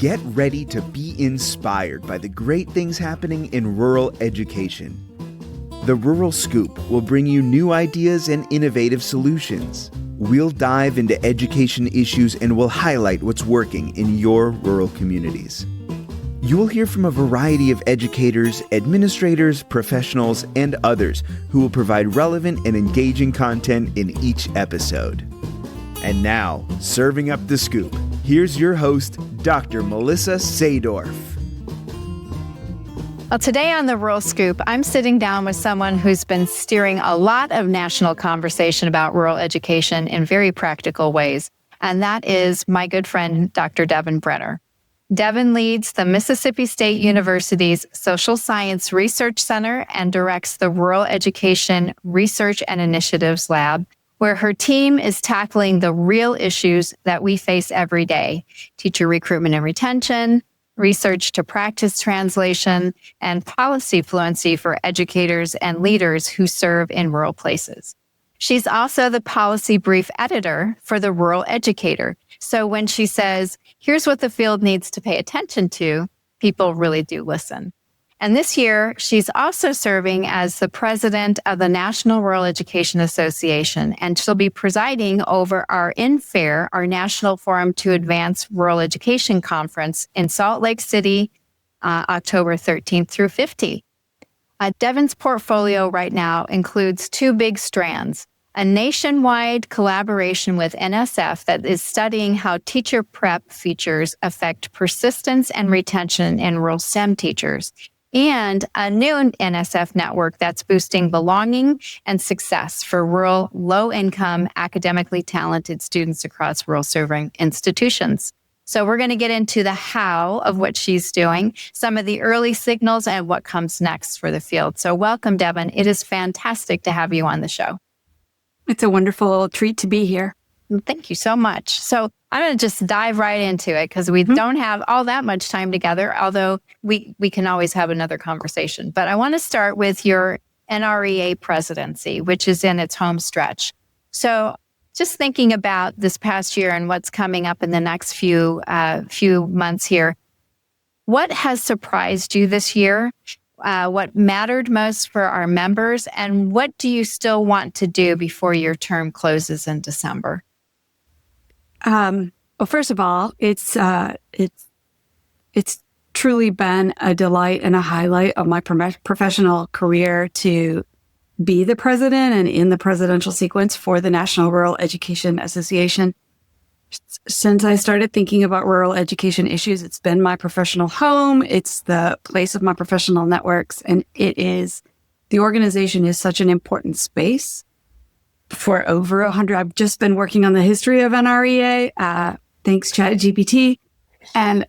Get ready to be inspired by the great things happening in rural education. The Rural Scoop will bring you new ideas and innovative solutions. We'll dive into education issues and we'll highlight what's working in your rural communities. You'll hear from a variety of educators, administrators, professionals, and others who will provide relevant and engaging content in each episode. And now, serving up the scoop, here's your host, Dr. Melissa Sadorf. Well, today on the Rural Scoop, I'm sitting down with someone who's been steering a lot of national conversation about rural education in very practical ways, and that is my good friend, Dr. Devon Brenner. Devin leads the Mississippi State University's Social Science Research Center and directs the Rural Education Research and Initiatives Lab, where her team is tackling the real issues that we face every day: teacher recruitment and retention, research to practice translation, and policy fluency for educators and leaders who serve in rural places. She's also the policy brief editor for the Rural Educator. So when she says, here's what the field needs to pay attention to, people really do listen. And this year, she's also serving as the president of the National Rural Education Association, and she'll be presiding over our NFARE, our National Forum to Advance Rural Education Conference in Salt Lake City, October 13th through 15th. Devin's portfolio right now includes two big strands: a nationwide collaboration with NSF that is studying how teacher prep features affect persistence and retention in rural STEM teachers, and a new NSF network that's boosting belonging and success for rural, low-income, academically talented students across rural serving institutions. So we're going to get into the how of what she's doing, some of the early signals, and what comes next for the field. So welcome, Devin. It is fantastic to have you on the show. It's a wonderful treat to be here. Thank you so much. So I'm going to just dive right into it because we don't have all that much time together, although we can always have another conversation. But I want to start with your NREA presidency, which is in its home stretch. So just thinking about this past year and what's coming up in the next few months here, what has surprised you this year? What mattered most for our members, and what do you still want to do before your term closes in December? Well, first of all, it's truly been a delight and a highlight of my professional career to be the president and in the presidential sequence for the National Rural Education Association. Since I started thinking about rural education issues, it's been my professional home. It's the place of my professional networks. And the organization is such an important space. For over 100, I've just been working on the history of NREA, thanks ChatGPT. And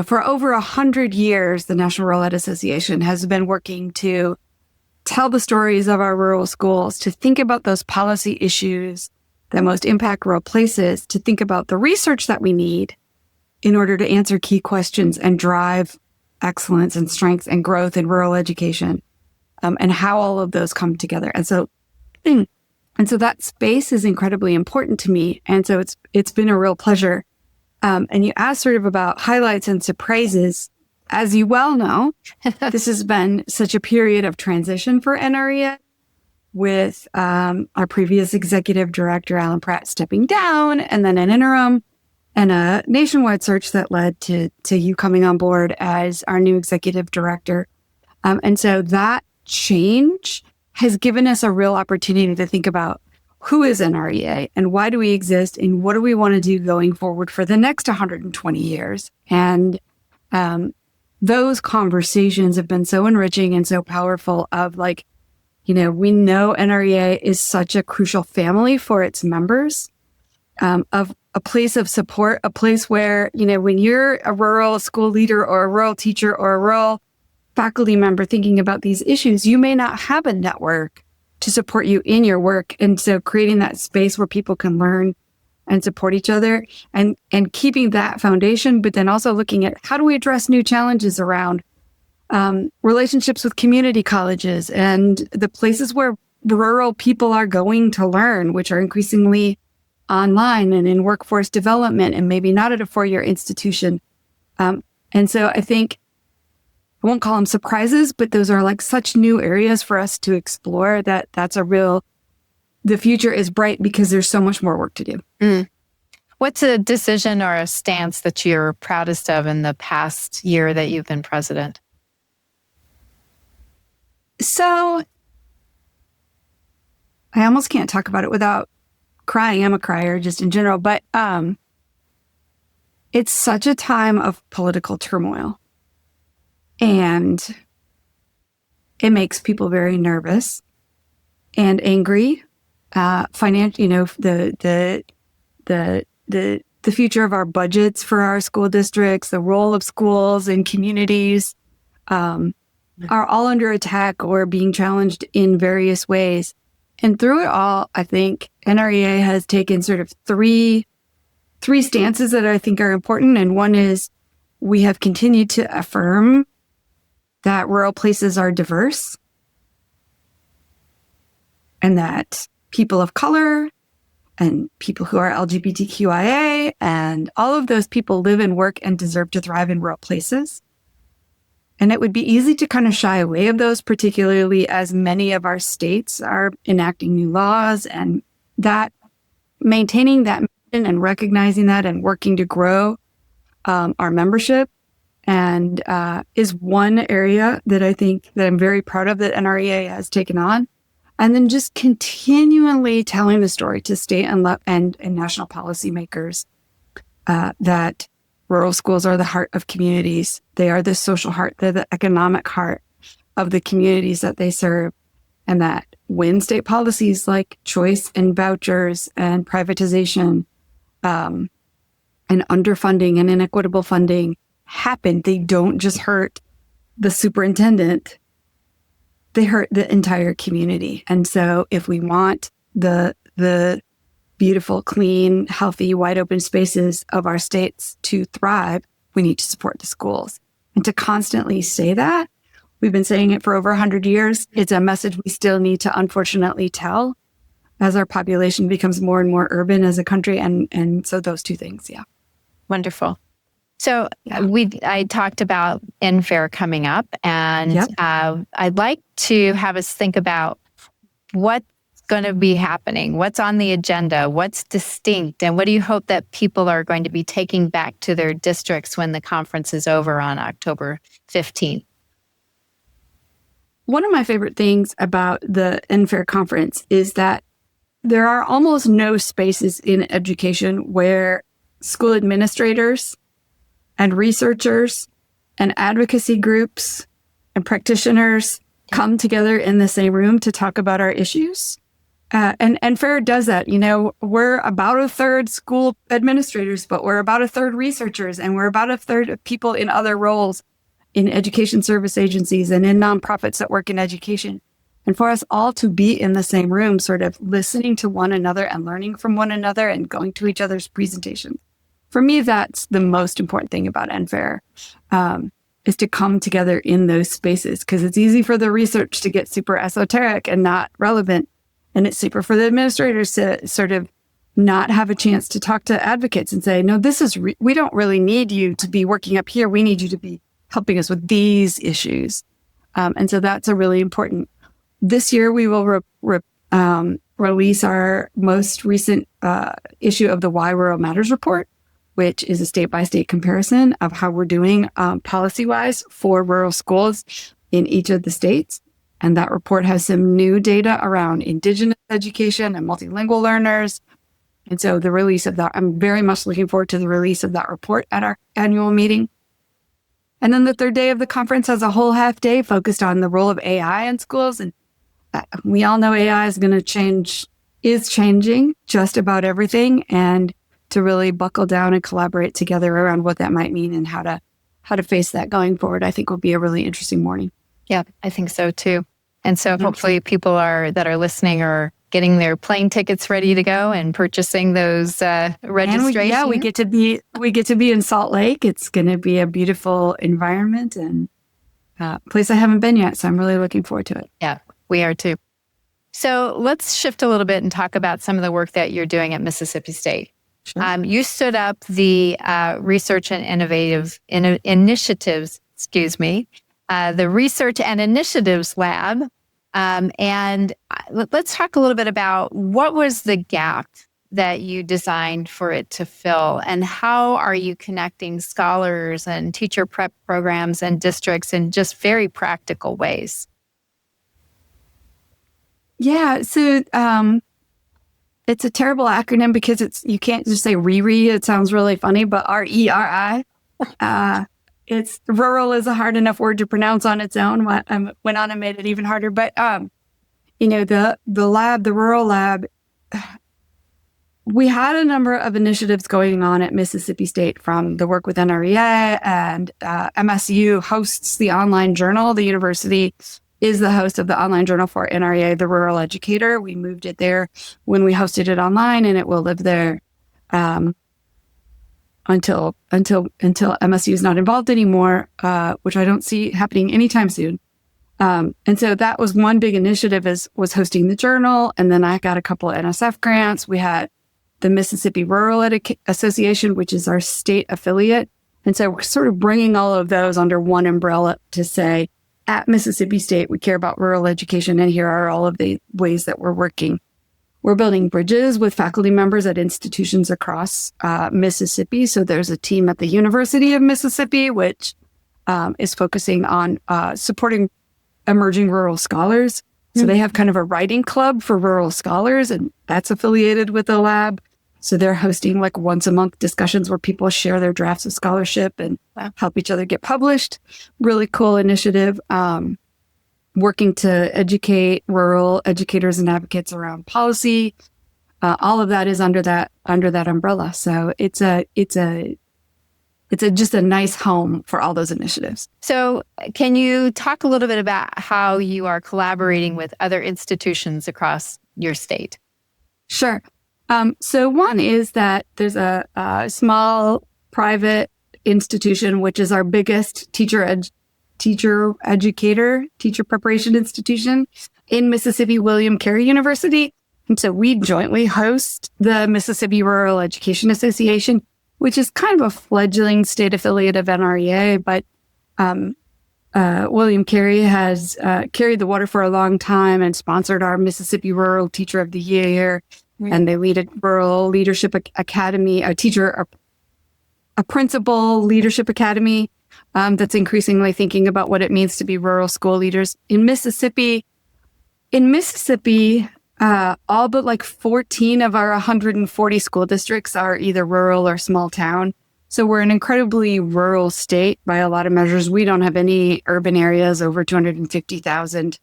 for over 100 years, the National Rural Ed Association has been working to tell the stories of our rural schools, to think about those policy issues that most impact rural places, to think about the research that we need in order to answer key questions and drive excellence and strength and growth in rural education, and how all of those come together. And so that space is incredibly important to me. And so it's been a real pleasure. And you asked sort of about highlights and surprises. As you well know, this has been such a period of transition for NREA, with our previous executive director, Alan Pratt, stepping down, and then an interim and a nationwide search that led to you coming on board as our new executive director. And so that change has given us a real opportunity to think about who is NREA and why do we exist and what do we want to do going forward for the next 120 years. And those conversations have been so enriching and so powerful of we know NREA is such a crucial family for its members, of a place of support, a place where, when you're a rural school leader or a rural teacher or a rural faculty member thinking about these issues, you may not have a network to support you in your work. And so creating that space where people can learn and support each other and keeping that foundation, but then also looking at how do we address new challenges around relationships with community colleges and the places where rural people are going to learn, which are increasingly online and in workforce development and maybe not at a four-year institution. And so I think, I won't call them surprises, but those are like such new areas for us to explore that's the future is bright because there's so much more work to do. Mm. What's a decision or a stance that you're proudest of in the past year that you've been president? So I almost can't talk about it without crying. I'm a crier just in general, but it's such a time of political turmoil, and it makes people very nervous and angry. The future of our budgets for our school districts, the role of schools and communities, are all under attack or being challenged in various ways. And through it all, I think NREA has taken sort of three stances that I think are important. And one is we have continued to affirm that rural places are diverse and that people of color and people who are LGBTQIA and all of those people live and work and deserve to thrive in rural places. And it would be easy to kind of shy away of those, particularly as many of our states are enacting new laws, and that maintaining that mission and recognizing that and working to grow our membership and is one area that I think that I'm very proud of that NREA has taken on. And then just continually telling the story to state and national policymakers that rural schools are the heart of communities. They are the social heart. They're the economic heart of the communities that they serve. And that when state policies like choice and vouchers and privatization and underfunding and inequitable funding happen, they don't just hurt the superintendent. They hurt the entire community. And so if we want the beautiful, clean, healthy, wide open spaces of our states to thrive, we need to support the schools. And to constantly say that, we've been saying it for over 100 years. It's a message we still need to unfortunately tell as our population becomes more and more urban as a country. And so those two things, yeah. Wonderful. So I talked about NFARE coming up, and I'd like to have us think about what's going to be happening, what's on the agenda, what's distinct, and what do you hope that people are going to be taking back to their districts when the conference is over on October 15th? One of my favorite things about the NFARE conference is that there are almost no spaces in education where school administrators and researchers and advocacy groups and practitioners come together in the same room to talk about our issues. And FARE does that. You know, we're about a third school administrators, but we're about a third researchers, and we're about a third of people in other roles in education service agencies and in nonprofits that work in education. And for us all to be in the same room, sort of listening to one another and learning from one another and going to each other's presentations. For me, that's the most important thing about NFARE, is to come together in those spaces, because it's easy for the research to get super esoteric and not relevant. And it's super for the administrators to sort of not have a chance to talk to advocates and say, no, this is, we don't really need you to be working up here. We need you to be helping us with these issues. And so that's a really important. This year, we will release our most recent issue of the Why Rural Matters report, which is a state-by-state comparison of how we're doing policy-wise for rural schools in each of the states. And that report has some new data around Indigenous education and multilingual learners. And so the release of that, I'm very much looking forward to the release of that report at our annual meeting. And then the third day of the conference has a whole half day focused on the role of AI in schools. And we all know AI is changing just about everything. And to really buckle down and collaborate together around what that might mean and how to face that going forward, I think will be a really interesting morning. Yeah, I think so too. And so hopefully people that are listening are getting their plane tickets ready to go and purchasing those registrations. We get to be in Salt Lake. It's going to be a beautiful environment and a place I haven't been yet. So I'm really looking forward to it. Yeah, we are too. So let's shift a little bit and talk about some of the work that you're doing at Mississippi State. Sure. You stood up the Research and Initiatives, the Research and Initiatives Lab. And let's talk a little bit about what was the gap that you designed for it to fill, and how are you connecting scholars and teacher prep programs and districts in just very practical ways? Yeah, so it's a terrible acronym because you can't just say RERI. It sounds really funny, but RERI. It's rural is a hard enough word to pronounce on its own. Went on and made it even harder. But the lab, the rural lab, we had a number of initiatives going on at Mississippi State, from the work with NREA, and MSU hosts the online journal. The university is the host of the online journal for NREA, The Rural Educator. We moved it there when we hosted it online, and it will live there until MSU is not involved anymore, which I don't see happening anytime soon. And so that was one big initiative, was hosting the journal. And then I got a couple of NSF grants. We had the Mississippi Rural Association, which is our state affiliate. And so we're sort of bringing all of those under one umbrella to say, at Mississippi State, we care about rural education, and here are all of the ways that we're working. We're building bridges with faculty members at institutions across Mississippi. So there's a team at the University of Mississippi, which is focusing on supporting emerging rural scholars. So they have kind of a writing club for rural scholars, and that's affiliated with the lab. So they're hosting like once a month discussions where people share their drafts of scholarship and help each other get published. Really cool initiative. Working to educate rural educators and advocates around policy. All of that is under that umbrella. So it's just a nice home for all those initiatives. So can you talk a little bit about how you are collaborating with other institutions across your state? Sure. So one is that there's a small private institution, which is our biggest teacher preparation institution in Mississippi, William Carey University. And so we jointly host the Mississippi Rural Education Association, which is kind of a fledgling state affiliate of NREA, but William Carey has carried the water for a long time and sponsored our Mississippi Rural Teacher of the Year. Right. And they lead a rural leadership academy, a principal leadership academy that's increasingly thinking about what it means to be rural school leaders in Mississippi. All but like 14 of our 140 school districts are either rural or small town. So we're an incredibly rural state by a lot of measures. We don't have any urban areas over 250,000.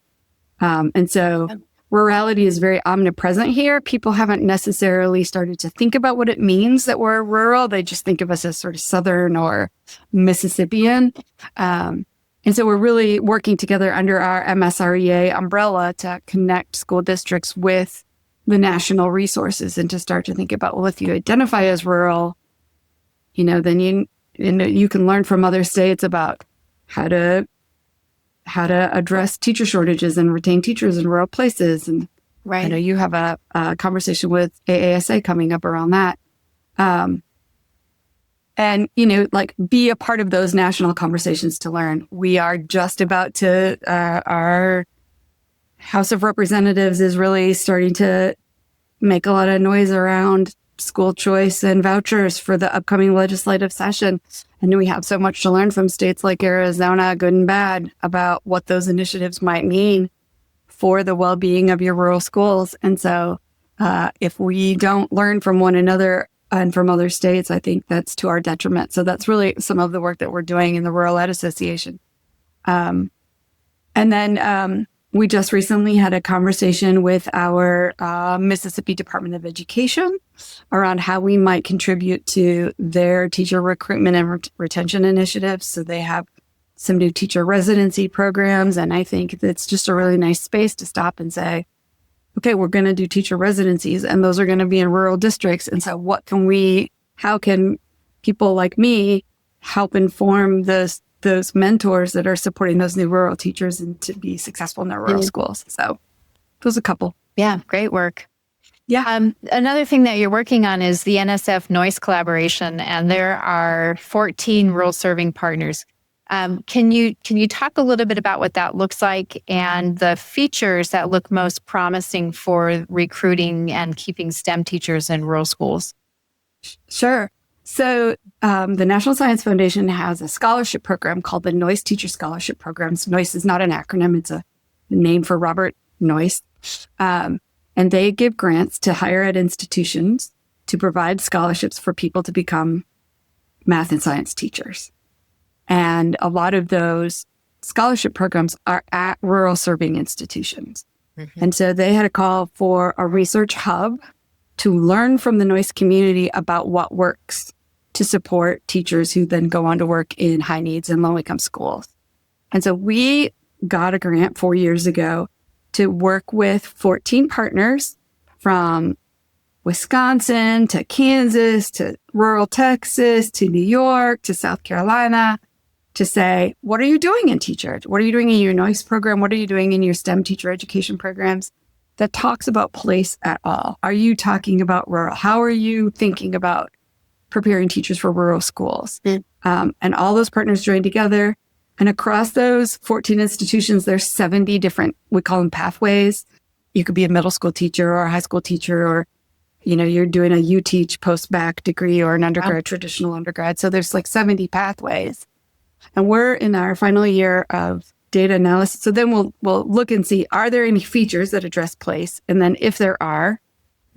And so rurality is very omnipresent here. People haven't necessarily started to think about what it means that we're rural. They just think of us as sort of Southern or Mississippian. And so we're really working together under our MSREA umbrella to connect school districts with the national resources and to start to think about, well, if you identify as rural, then you can learn from other states about how to address teacher shortages and retain teachers in rural places. And right. I know you have a conversation with AASA coming up around that. And, be a part of those national conversations to learn. We are just about to, our House of Representatives is really starting to make a lot of noise around school choice and vouchers for the upcoming legislative session. And we have so much to learn from states like Arizona, good and bad, about what those initiatives might mean for the well-being of your rural schools. And so if we don't learn from one another and from other states, I think that's to our detriment. So that's really some of the work that we're doing in the Rural Ed Association. And then we just recently had a conversation with our Mississippi Department of Education around how we might contribute to their teacher recruitment and retention initiatives. So they have some new teacher residency programs. And I think it's just a really nice space to stop and say, okay, we're going to do teacher residencies, and those are going to be in rural districts. And so how can people like me help inform those mentors that are supporting those new rural teachers and to be successful in their rural schools? So those are a couple. Yeah, great work. Yeah. Another thing that you're working on is the NSF Noyce Collaboration, and there are 14 rural serving partners. Can you talk a little bit about what that looks like and the features that look most promising for recruiting and keeping STEM teachers in rural schools? Sure. So the National Science Foundation has a scholarship program called the Noyce Teacher Scholarship Program. So Noyce is not an acronym. It's a name for Robert Noyce. And they give grants to higher ed institutions to provide scholarships for people to become math and science teachers. And a lot of those scholarship programs are at rural serving institutions. Mm-hmm. And so they had a call for a research hub to learn from the Noyce community about what works to support teachers who then go on to work in high needs and low income schools. And so we got a grant 4 years ago to work with 14 partners from Wisconsin to Kansas to rural Texas to New York to South Carolina to say, what are you doing in teacher? What are you doing in your Noyce program? What are you doing in your STEM teacher education programs that talks about place at all? Are you talking about rural? How are you thinking about preparing teachers for rural schools? Mm. And all those partners joined together. And across those 14 institutions, there's 70 different, we call them pathways. You could be a middle school teacher or a high school teacher, or, you're doing a U-Teach post-bac degree or an undergrad, traditional undergrad. So there's like 70 pathways. And we're in our final year of data analysis. So then we'll look and see, are there any features that address place? And then if there are,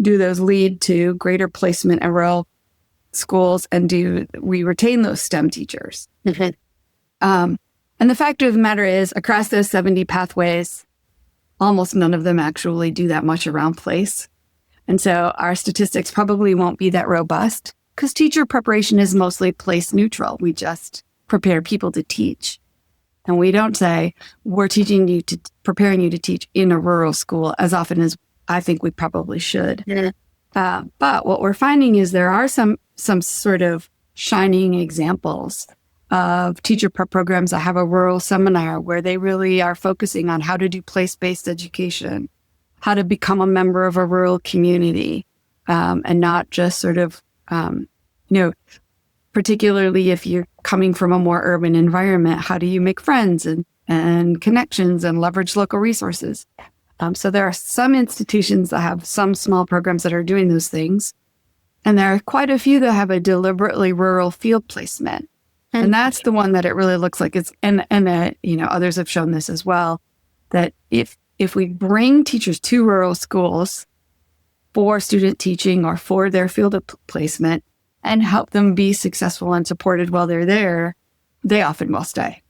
do those lead to greater placement in rural schools? And do we retain those STEM teachers? Mm-hmm. And the fact of the matter is, across those 70 pathways, almost none of them actually do that much around place. And so our statistics probably won't be that robust because teacher preparation is mostly place neutral. We just prepare people to teach. And we don't say, we're preparing you to teach in a rural school as often as I think we probably should. Mm-hmm. But what we're finding is there are some sort of shining examples of teacher prep programs that have a rural seminar where they really are focusing on how to do place-based education, how to become a member of a rural community, and not just sort of, particularly if you're coming from a more urban environment, how do you make friends and connections and leverage local resources? So there are some institutions that have some small programs that are doing those things. And there are quite a few that have a deliberately rural field placement. And that's the one that it really looks like it's, and others have shown this as well, that if we bring teachers to rural schools for student teaching or for their field of placement and help them be successful and supported while they're there, they often will stay.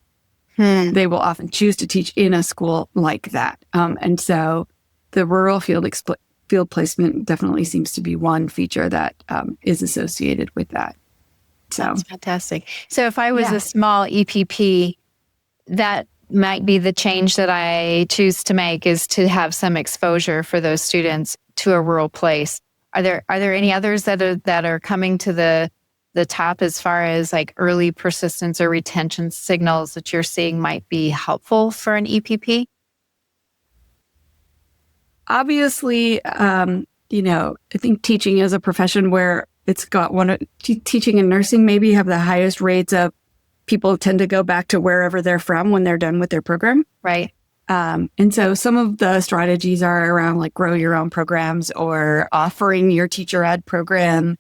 They will often choose to teach in a school like that. And so the rural field placement definitely seems to be one feature that is associated with that. So that's fantastic. So if I was a small EPP, that might be the change that I choose to make, is to have some exposure for those students to a rural place. Are there any others that are coming to the top as far as like early persistence or retention signals that you're seeing might be helpful for an EPP? Obviously, I think teaching is a profession where it's got teaching and nursing maybe have the highest rates of people tend to go back to wherever they're from when they're done with their program. Right. And so some of the strategies are around like grow your own programs or offering your teacher ed program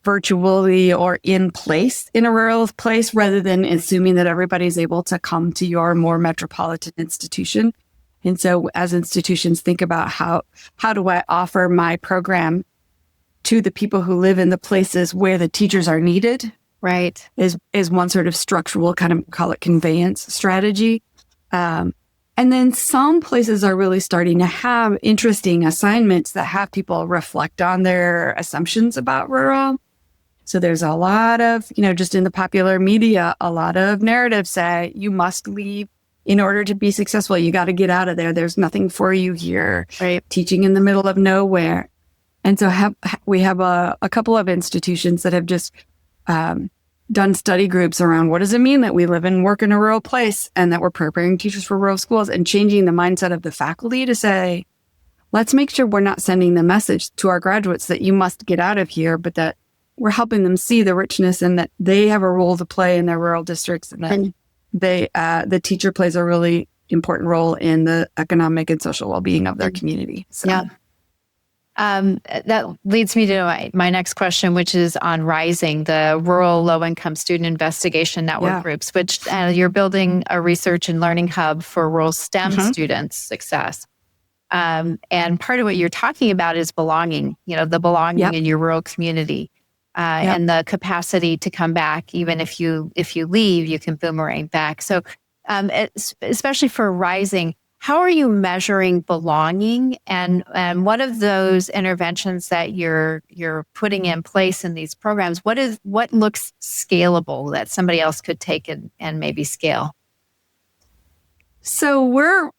virtually or in place in a rural place rather than assuming that everybody's able to come to your more metropolitan institution. And so as institutions think about how do I offer my program to the people who live in the places where the teachers are needed, right, is one sort of structural kind of, call it conveyance strategy. And then some places are really starting to have interesting assignments that have people reflect on their assumptions about rural. So there's a lot of, just in the popular media, a lot of narratives say you must leave in order to be successful. You got to get out of there. There's nothing for you here. Right. Teaching in the middle of nowhere. And so we have a couple of institutions that have just done study groups around what does it mean that we live and work in a rural place and that we're preparing teachers for rural schools and changing the mindset of the faculty to say, let's make sure we're not sending the message to our graduates that you must get out of here, but that we're helping them see the richness and that they have a role to play in their rural districts, and that the teacher plays a really important role in the economic and social well-being of their community. So. Yeah. That leads me to my next question, which is on Rising, the Rural Low-Income Student Investigation Network groups, which you're building a research and learning hub for rural STEM students' success. And part of what you're talking about is belonging, the belonging in your rural community, and the capacity to come back. Even if you leave, you can boomerang back. So especially for Rising, how are you measuring belonging, and what of those interventions that you're putting in place in these programs? What looks scalable that somebody else could take and maybe scale? So we're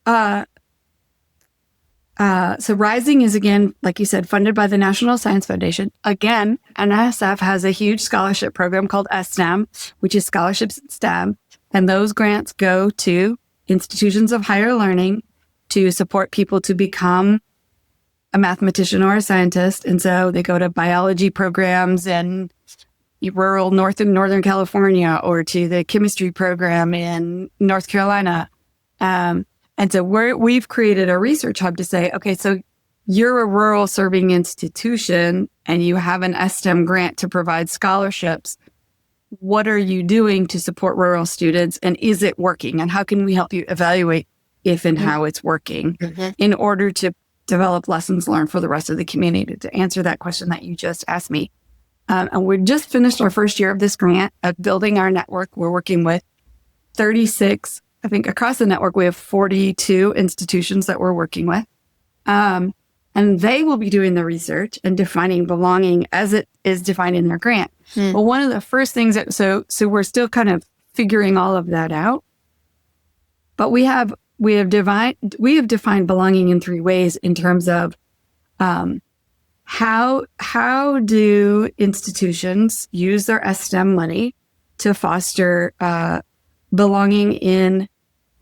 so Rising is, again, like you said, funded by the National Science Foundation. Again, NSF has a huge scholarship program called STEM, which is scholarships in STEM, and those grants go to institutions of higher learning to support people to become a mathematician or a scientist. And so they go to biology programs in rural Northern California, or to the chemistry program in North Carolina. And so we've created a research hub to say, okay, so you're a rural serving institution and you have an STEM grant to provide scholarships. What are you doing to support rural students, and is it working? And how can we help you evaluate if and how it's working in order to develop lessons learned for the rest of the community? To answer that question that you just asked me. And we just finished our first year of this grant of building our network. We're working with 36, I think across the network, we have 42 institutions that we're working with. And they will be doing the research and defining belonging as it is defined in their grant. Well, one of the first things so we're still kind of figuring all of that out. But we have defined belonging in three ways in terms of how do institutions use their STEM money to foster belonging in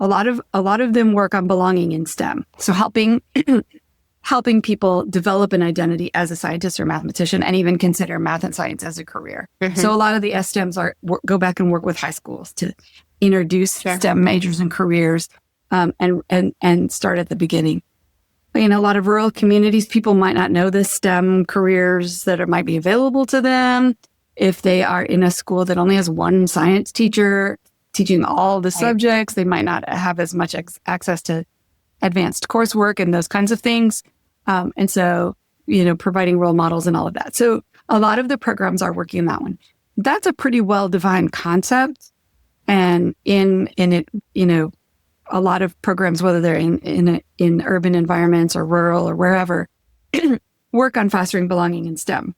a lot of them work on belonging in STEM. So helping people develop an identity as a scientist or mathematician, and even consider math and science as a career. So a lot of the STEMs go back and work with high schools to introduce STEM majors and careers, and start at the beginning. In a lot of rural communities, people might not know the STEM careers that might be available to them. If they are in a school that only has one science teacher teaching all the subjects, they might not have as much access to advanced coursework and those kinds of things. And so, providing role models and all of that. So a lot of the programs are working on that one. That's a pretty well-defined concept. And in it, a lot of programs, whether they're in urban environments or rural or wherever, work on fostering belonging in STEM.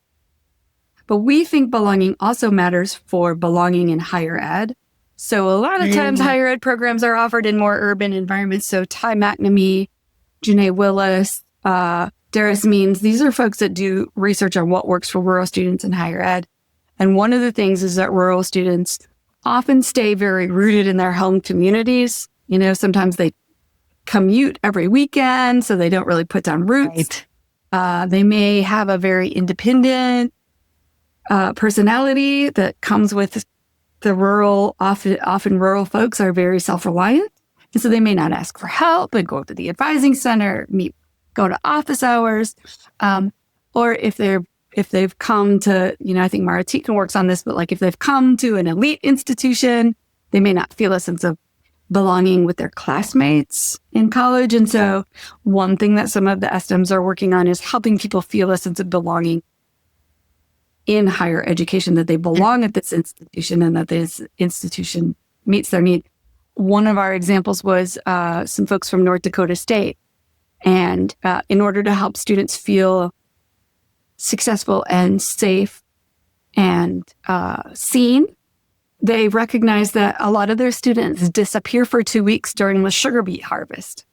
But we think belonging also matters for belonging in higher ed. So a lot of times higher ed programs are offered in more urban environments. So Ty McNamee, Janae Willis, Darius Means, these are folks that do research on what works for rural students in higher ed. And one of the things is that rural students often stay very rooted in their home communities. Sometimes they commute every weekend, so they don't really put down roots. They may have a very independent personality that comes with the rural, often rural folks are very self-reliant. And so they may not ask for help and go to the advising center, go to office hours. Or if they've come to, I think Mara Teakin works on this, but if they've come to an elite institution, they may not feel a sense of belonging with their classmates in college. And so one thing that some of the STEMs are working on is helping people feel a sense of belonging in higher education, that they belong at this institution and that this institution meets their need. One of our examples was some folks from North Dakota State. And in order to help students feel successful and safe and seen, they recognize that a lot of their students disappear for 2 weeks during the sugar beet harvest.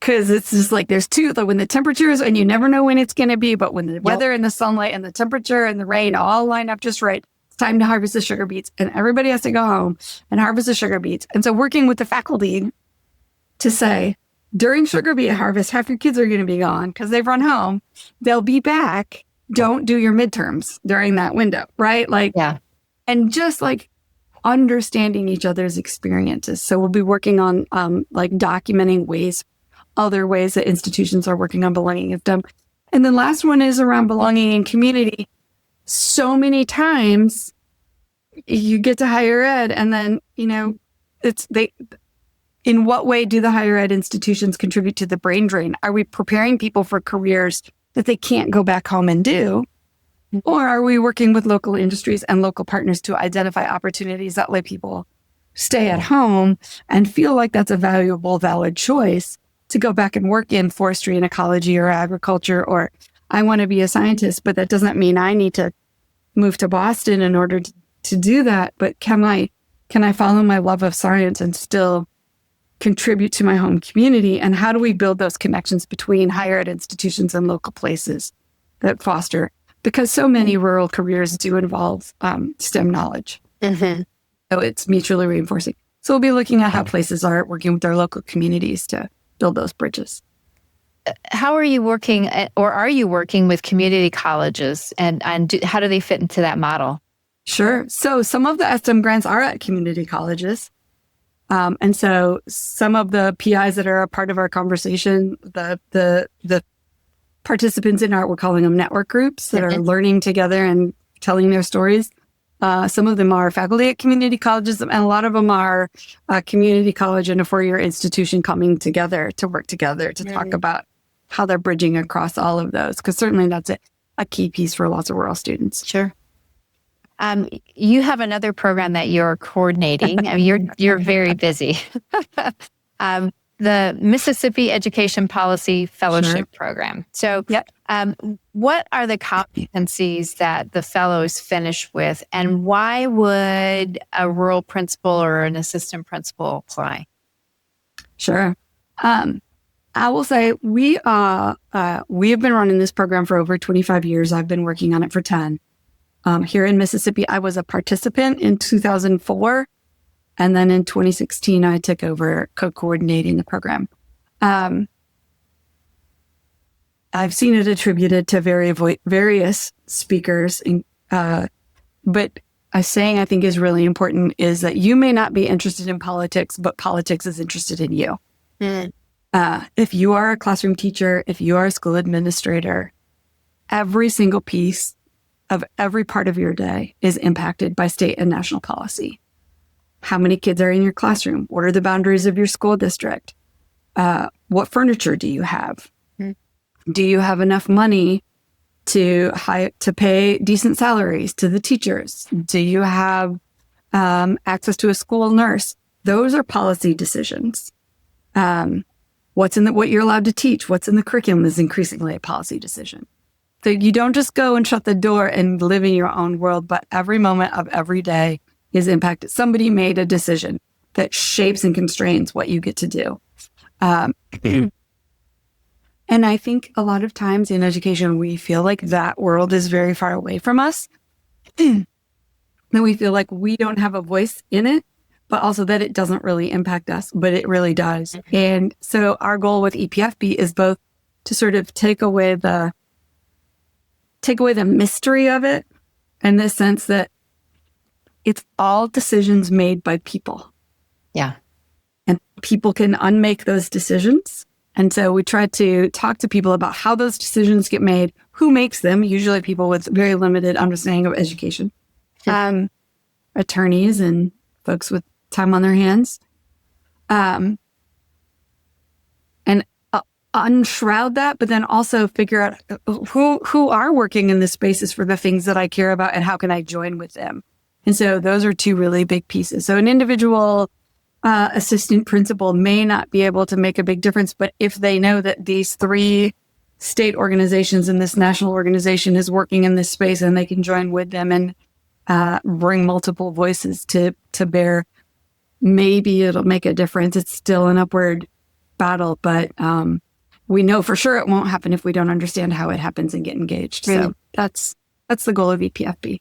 Because it's just there's when the temperatures, and you never know when it's going to be, but when the weather and the sunlight and the temperature and the rain all line up just right, it's time to harvest the sugar beets. And everybody has to go home and harvest the sugar beets. And so working with the faculty to say, during sugar beet harvest, half your kids are going to be gone because they've run home. They'll be back. Don't do your midterms during that window, right? And just like understanding each other's experiences. So we'll be working on like documenting other ways that institutions are working on belonging and STEM. And then last one is around belonging and community. So many times you get to higher ed and then, in what way do the higher ed institutions contribute to the brain drain? Are we preparing people for careers that they can't go back home and do? Or are we working with local industries and local partners to identify opportunities that let people stay at home and feel like that's a valuable, valid choice to go back and work in forestry and ecology or agriculture, or I want to be a scientist, but that doesn't mean I need to move to Boston in order to do that. But can I follow my love of science and still contribute to my home community? And how do we build those connections between higher ed institutions and local places that foster? Because so many rural careers do involve STEM knowledge. Mm-hmm. So it's mutually reinforcing. So we'll be looking at how places are working with their local communities to build those bridges. How are you working, or are you working with community colleges, and how do they fit into that model? Sure. So some of the STEM grants are at community colleges. And so some of the PIs that are a part of our conversation, the participants in we're calling them network groups that are learning together and telling their stories. Some of them are faculty at community colleges, and a lot of them are a community college and a four-year institution coming together to work together to talk about how they're bridging across all of those, because certainly that's a key piece for lots of rural students. Sure. You have another program that you're coordinating. I mean, you're very busy. The Mississippi Education Policy Fellowship Program. So what are the competencies that the fellows finish with, and why would a rural principal or an assistant principal apply? Sure. I will say we have been running this program for over 25 years. I've been working on it for 10. Here in Mississippi, I was a participant in 2004. And then in 2016, I took over co-coordinating the program. I've seen it attributed to various speakers. But a saying I think is really important is that you may not be interested in politics, but politics is interested in you. Mm. If you are a classroom teacher, if you are a school administrator, every single piece of every part of your day is impacted by state and national policy. How many kids are in your classroom? What are the boundaries of your school district? What furniture do you have? Mm-hmm. Do you have enough money to pay decent salaries to the teachers? Do you have access to a school nurse? Those are policy decisions. What you're allowed to teach, what's in the curriculum is increasingly a policy decision. So you don't just go and shut the door and live in your own world, but every moment of every day is impacted. Somebody made a decision that shapes and constrains what you get to do. And I think a lot of times in education, we feel like that world is very far away from us. And we feel like we don't have a voice in it, but also that it doesn't really impact us, but it really does. And so our goal with EPFB is both to sort of take away the mystery of it, in the sense that it's all decisions made by people. Yeah. And people can unmake those decisions. And so we try to talk to people about how those decisions get made, who makes them, usually people with very limited understanding of education, attorneys and folks with time on their hands, and unshroud that, but then also figure out who are working in this spaces for the things that I care about and how can I join with them. And so those are two really big pieces. So an individual assistant principal may not be able to make a big difference, but if they know that these 3 state organizations and this national organization is working in this space and they can join with them and bring multiple voices to bear, maybe it'll make a difference. It's still an upward battle, but we know for sure it won't happen if we don't understand how it happens and get engaged. Right. So that's the goal of EPFB.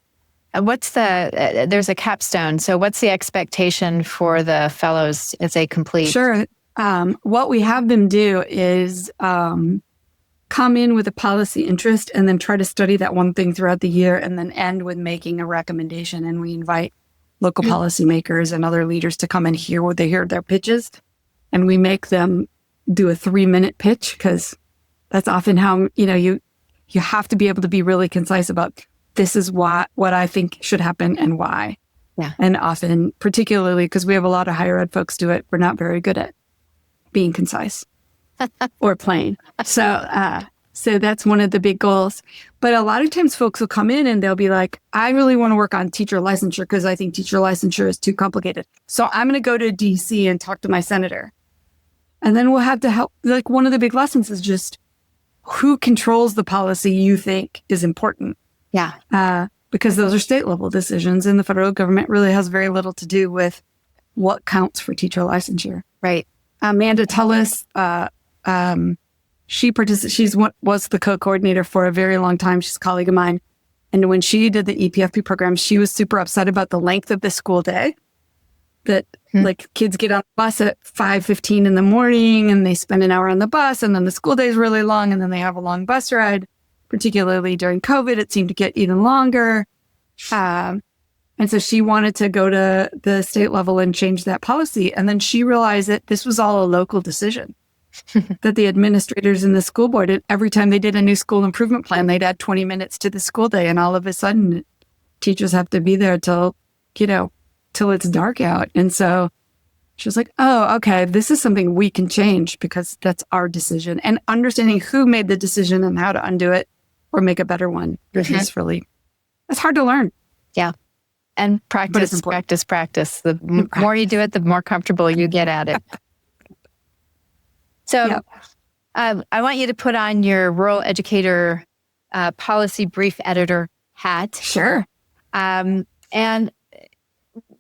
There's a capstone. So what's the expectation for the fellows as they complete? Sure. What we have them do is come in with a policy interest and then try to study that one thing throughout the year and then end with making a recommendation. And we invite local policymakers and other leaders to come and hear what they hear their pitches. And we make them do a 3-minute pitch because that's often how, you have to be able to be really concise about this is what I think should happen and why. Yeah. And often, particularly because we have a lot of higher ed folks do it, we're not very good at being concise or plain. So that's one of the big goals. But a lot of times folks will come in and they'll be like, I really want to work on teacher licensure because I think teacher licensure is too complicated. So I'm going to go to DC and talk to my senator. And then we'll have to help. Like one of the big lessons is just who controls the policy you think is important. Yeah. Because those are state level decisions and the federal government really has very little to do with what counts for teacher licensure. Right. Amanda Tullis, she was the co-coordinator for a very long time. She's a colleague of mine. And when she did the EPFP program, she was super upset about the length of the school day. That like kids get on the bus at 5:15 in the morning and they spend an hour on the bus and then the school day is really long and then they have a long bus ride. Particularly during COVID, it seemed to get even longer. And so she wanted to go to the state level and change that policy. And then she realized that this was all a local decision. That the administrators in the school board, every time they did a new school improvement plan, they'd add 20 minutes to the school day. And all of a sudden, teachers have to be there till it's dark out. And so she was like, oh, okay, this is something we can change because that's our decision. And understanding who made the decision and how to undo it or make a better one is it's hard to learn. Yeah. And practice. The more you do it, the more comfortable you get at it. So I want you to put on your rural educator policy brief editor hat. Sure. And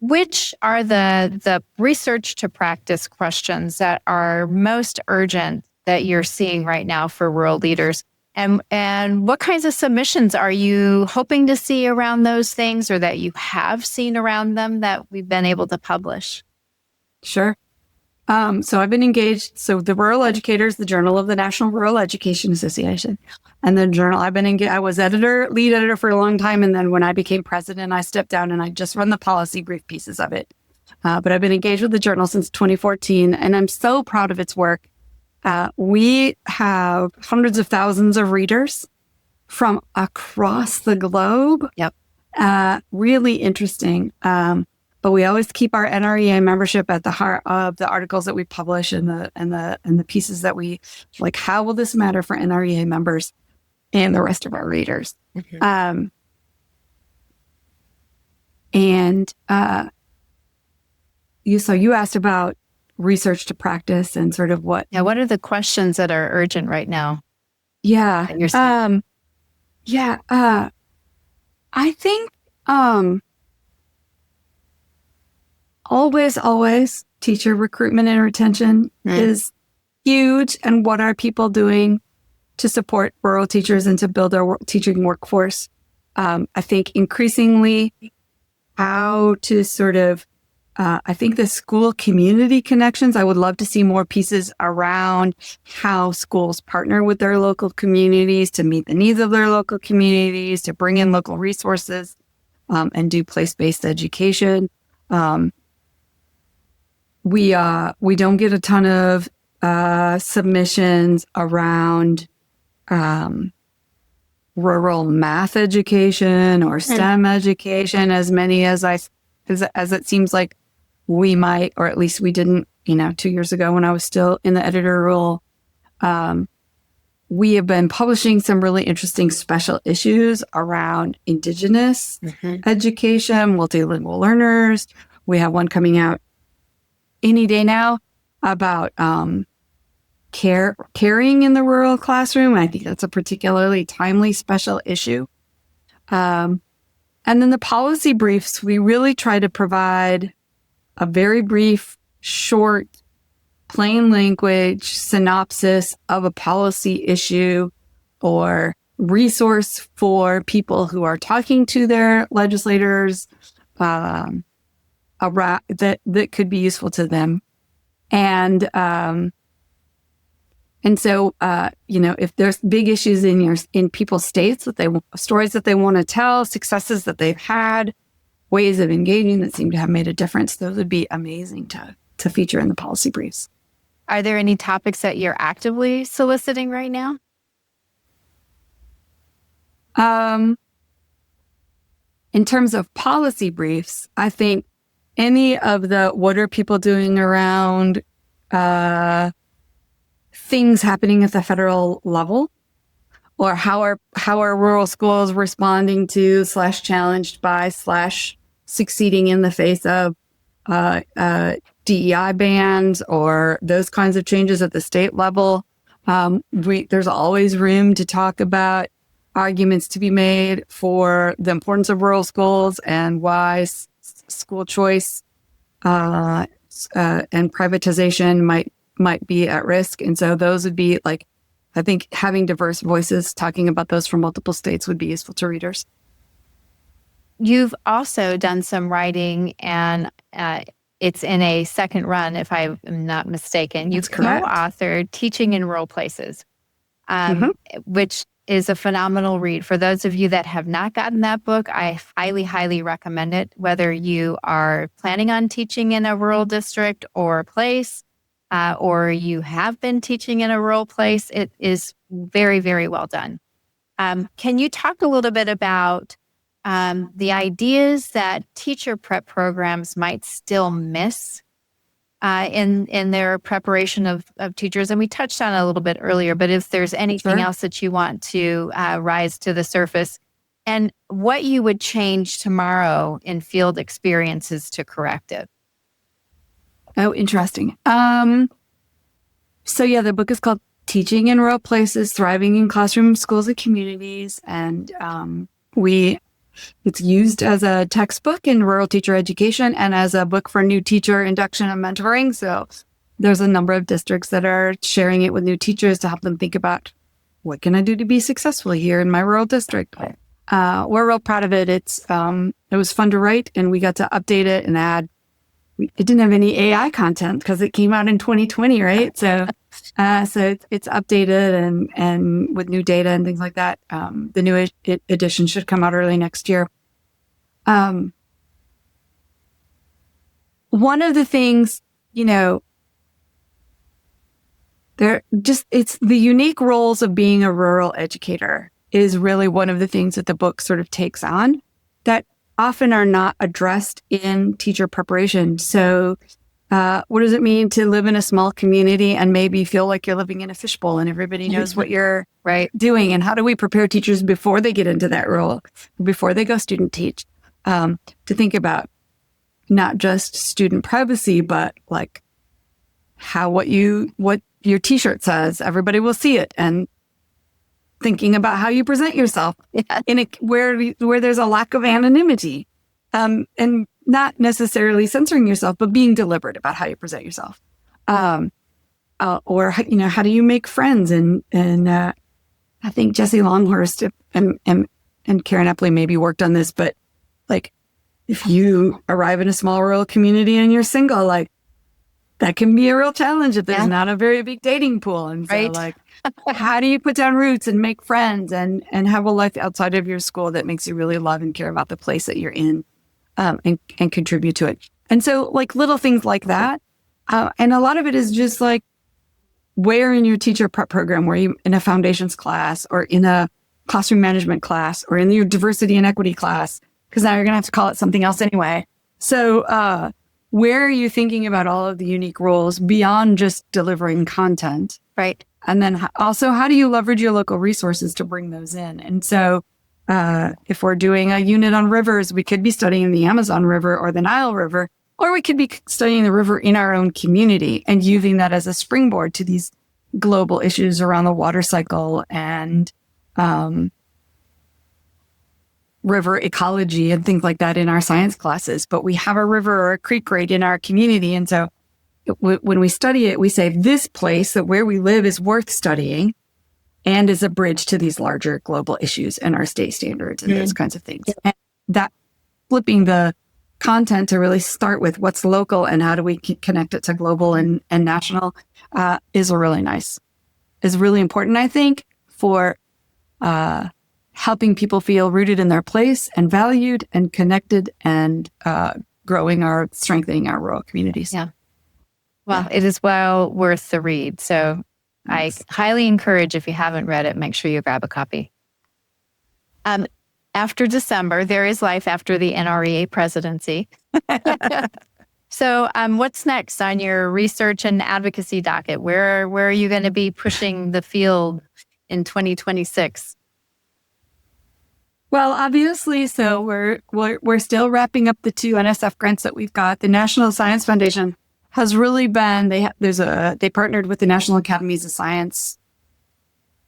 which are the research to practice questions that are most urgent that you're seeing right now for rural leaders? And what kinds of submissions are you hoping to see around those things or that you have seen around them that we've been able to publish? Sure. So I've been engaged. So the Rural Educators, the Journal of the National Rural Education Association, and the Journal. I was lead editor for a long time. And then when I became president, I stepped down and I just run the policy brief pieces of it. But I've been engaged with the Journal since 2014, and I'm so proud of its work. We have hundreds of thousands of readers from across the globe. Yep. Really interesting. But we always keep our NREA membership at the heart of the articles that we publish and the pieces that we like. How will this matter for NREA members and the rest of our readers? Mm-hmm. You asked about research to practice and sort of what. Yeah. What are the questions that are urgent right now? Yeah. That you're seeing? I think always teacher recruitment and retention is huge. And what are people doing to support rural teachers and to build our teaching workforce? I think increasingly how to sort of I think the school community connections, I would love to see more pieces around how schools partner with their local communities to meet the needs of their local communities, to bring in local resources, and do place-based education. We don't get a ton of submissions around rural math education or STEM education as many as it seems like we might, or at least we didn't, 2 years ago when I was still in the editor role. We have been publishing some really interesting special issues around Indigenous education, multilingual learners. We have one coming out any day now about caring in the rural classroom. I think that's a particularly timely special issue. And then the policy briefs, we really try to provide a very brief, short, plain language synopsis of a policy issue or resource for people who are talking to their legislators around that could be useful to them. And so, if there's big issues in people's states stories that they want to tell, successes that they've had, ways of engaging that seem to have made a difference, those would be amazing to feature in the policy briefs. Are there any topics that you're actively soliciting right now? In terms of policy briefs, I think any of the what are people doing around things happening at the federal level, or how are rural schools responding to / challenged by / succeeding in the face of DEI bans or those kinds of changes at the state level. There's always room to talk about arguments to be made for the importance of rural schools and why school choice and privatization might be at risk. And so those would be I think having diverse voices talking about those from multiple states would be useful to readers. You've also done some writing, and it's in a second run, if I'm not mistaken. You've co-authored Teaching in Rural Places, which is a phenomenal read. For those of you that have not gotten that book, I highly, highly recommend it, whether you are planning on teaching in a rural district or place, or you have been teaching in a rural place. It is very, very well done. Can you talk a little bit about the ideas that teacher prep programs might still miss in their preparation of teachers? And we touched on it a little bit earlier, but if there's anything else that you want to rise to the surface, and what you would change tomorrow in field experiences to correct it. Oh, interesting. So the book is called Teaching in Rural Places, Thriving in Classroom, Schools, and Communities. And it's used as a textbook in rural teacher education and as a book for new teacher induction and mentoring. So there's a number of districts that are sharing it with new teachers to help them think about, what can I do to be successful here in my rural district? We're real proud of it. It was fun to write, and we got to update it and add. It didn't have any AI content because it came out in 2020, right? So it's updated and with new data and things like that. The new edition should come out early next year. One of the things, it's the unique roles of being a rural educator is really one of the things that the book sort of takes on that often are not addressed in teacher preparation. So what does it mean to live in a small community and maybe feel like you're living in a fishbowl and everybody knows what you're doing? And how do we prepare teachers before they get into that role, before they go student teach, to think about not just student privacy, but what your t-shirt says, everybody will see it, and thinking about how you present yourself where there's a lack of anonymity, and not necessarily censoring yourself, but being deliberate about how you present yourself. Or how do you make friends? And I think Jesse Longhurst and Karen Epley maybe worked on this, but if you arrive in a small rural community and you're single, that can be a real challenge if there's not a very big dating pool. And so how do you put down roots and make friends and have a life outside of your school that makes you really love and care about the place that you're in, and contribute to it? And so little things like that. And a lot of it is just where in your teacher prep program, were you in a foundations class or in a classroom management class or in your diversity and equity class? Because now you're going to have to call it something else anyway. So where are you thinking about all of the unique roles beyond just delivering content? Right. And then also, how do you leverage your local resources to bring those in? And so if we're doing a unit on rivers, we could be studying the Amazon River or the Nile River, or we could be studying the river in our own community and using that as a springboard to these global issues around the water cycle and river ecology and things like that in our science classes. But we have a river or a creek right in our community. And so when we study it, we say this place that where we live is worth studying and is a bridge to these larger global issues and our state standards and those kinds of things. And that flipping the content to really start with what's local and how do we connect it to global and national is really important, I think, for helping people feel rooted in their place and valued and connected and strengthening our rural communities. Yeah. Well, it is well worth the read. So I highly encourage, if you haven't read it, make sure you grab a copy. After December, there is life after the NREA presidency. So what's next on your research and advocacy docket? Where are you going to be pushing the field in 2026? Well, obviously, so we're still wrapping up the 2 NSF grants that we've got. The National Science Foundation has really been, they partnered with the National Academies of Science,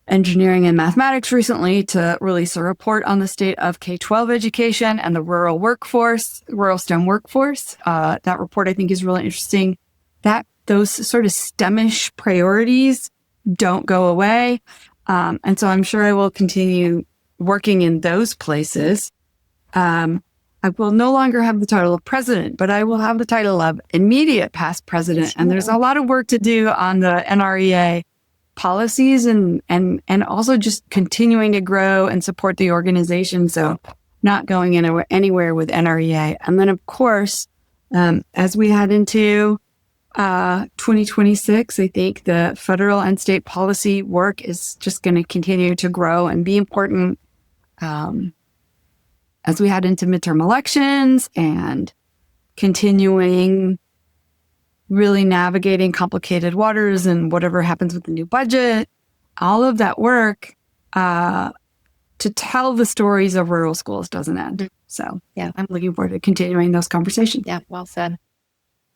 Engineering, and Mathematics recently to release a report on the state of K-12 education and the rural STEM workforce. That report, I think, is really interesting. Those sort of STEMish priorities don't go away. And so I'm sure I will continue working in those places. I will no longer have the title of president, but I will have the title of immediate past president. And there's a lot of work to do on the NREA policies and also just continuing to grow and support the organization. So not going anywhere with NREA. And then, of course, as we head into 2026, I think the federal and state policy work is just going to continue to grow and be important as we head into midterm elections and continuing really navigating complicated waters and whatever happens with the new budget, all of that work to tell the stories of rural schools doesn't end. So yeah, I'm looking forward to continuing those conversations. Yeah, well said.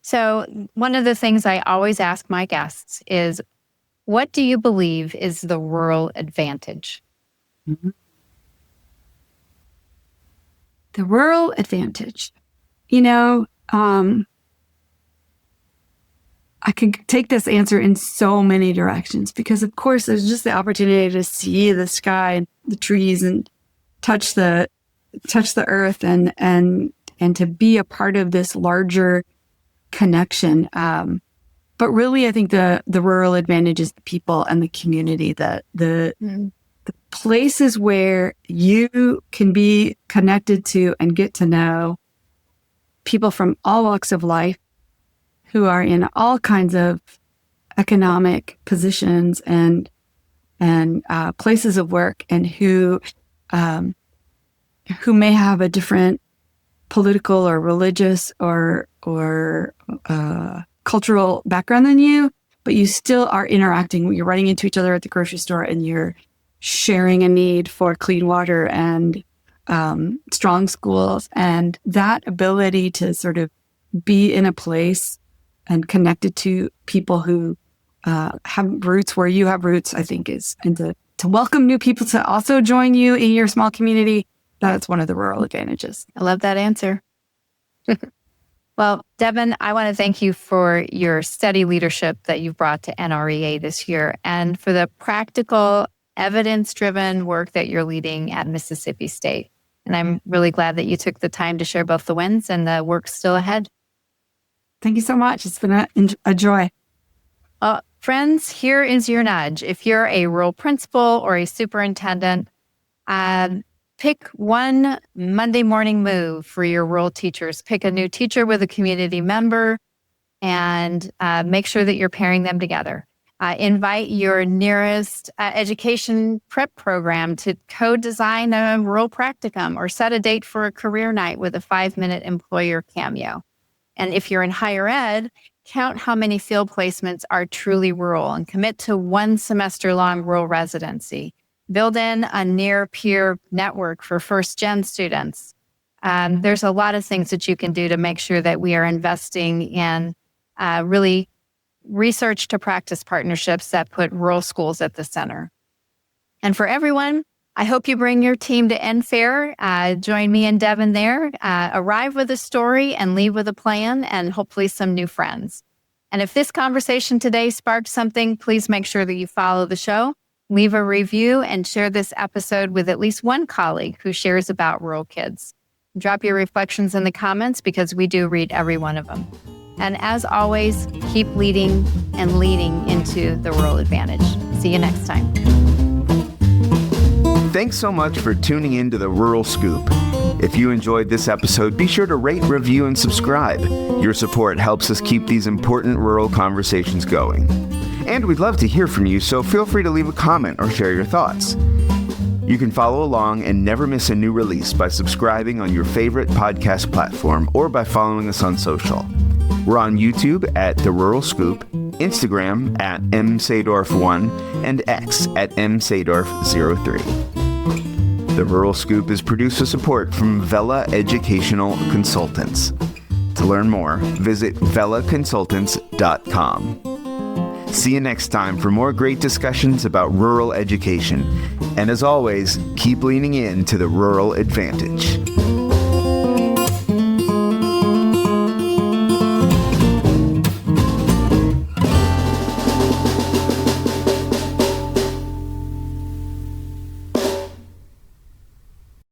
So one of the things I always ask my guests is, what do you believe is the rural advantage? Mm-hmm. The rural advantage. I could take this answer in so many directions because, of course, there's just the opportunity to see the sky and the trees and touch the earth and to be a part of this larger connection. But really, I think the rural advantage is the people and the community, the places where you can be connected to and get to know people from all walks of life who are in all kinds of economic positions and places of work, and who may have a different political or religious or cultural background than you, but you still are interacting. You're running into each other at the grocery store, and you're sharing a need for clean water and strong schools, and that ability to sort of be in a place and connected to people who have roots where you have roots, I think and to welcome new people to also join you in your small community. That's one of the rural advantages. I love that answer. Well, Devin, I want to thank you for your steady leadership that you've brought to NREA this year and for the practical, evidence-driven work that you're leading at Mississippi State. And I'm really glad that you took the time to share both the wins and the work still ahead. Thank you so much. It's been a joy. Well, friends, here is your nudge. If you're a rural principal or a superintendent, pick one Monday morning move for your rural teachers. Pick a new teacher with a community member and make sure that you're pairing them together. Invite your nearest education prep program to co-design a rural practicum or set a date for a career night with a 5-minute employer cameo. And if you're in higher ed, count how many field placements are truly rural and commit to 1 semester-long rural residency. Build in a near-peer network for first-gen students. There's a lot of things that you can do to make sure that we are investing in really research to practice partnerships that put rural schools at the center. And for everyone, I hope you bring your team to NFARE. Join me and Devin there. Arrive with a story and leave with a plan and hopefully some new friends. And if this conversation today sparked something, please make sure that you follow the show, leave a review, and share this episode with at least one colleague who shares about rural kids. Drop your reflections in the comments because we do read every one of them. And as always, keep leading and leading into the rural advantage. See you next time. Thanks so much for tuning in to the Rural Scoop. If you enjoyed this episode, be sure to rate, review, and subscribe. Your support helps us keep these important rural conversations going. And we'd love to hear from you, so feel free to leave a comment or share your thoughts. You can follow along and never miss a new release by subscribing on your favorite podcast platform or by following us on social. We're on YouTube at The Rural Scoop, Instagram at msadorf1, and X at msadorf03. The Rural Scoop is produced with support from Vela Educational Consultants. To learn more, visit velaconsultants.com. See you next time for more great discussions about rural education. And as always, keep leaning into the rural advantage.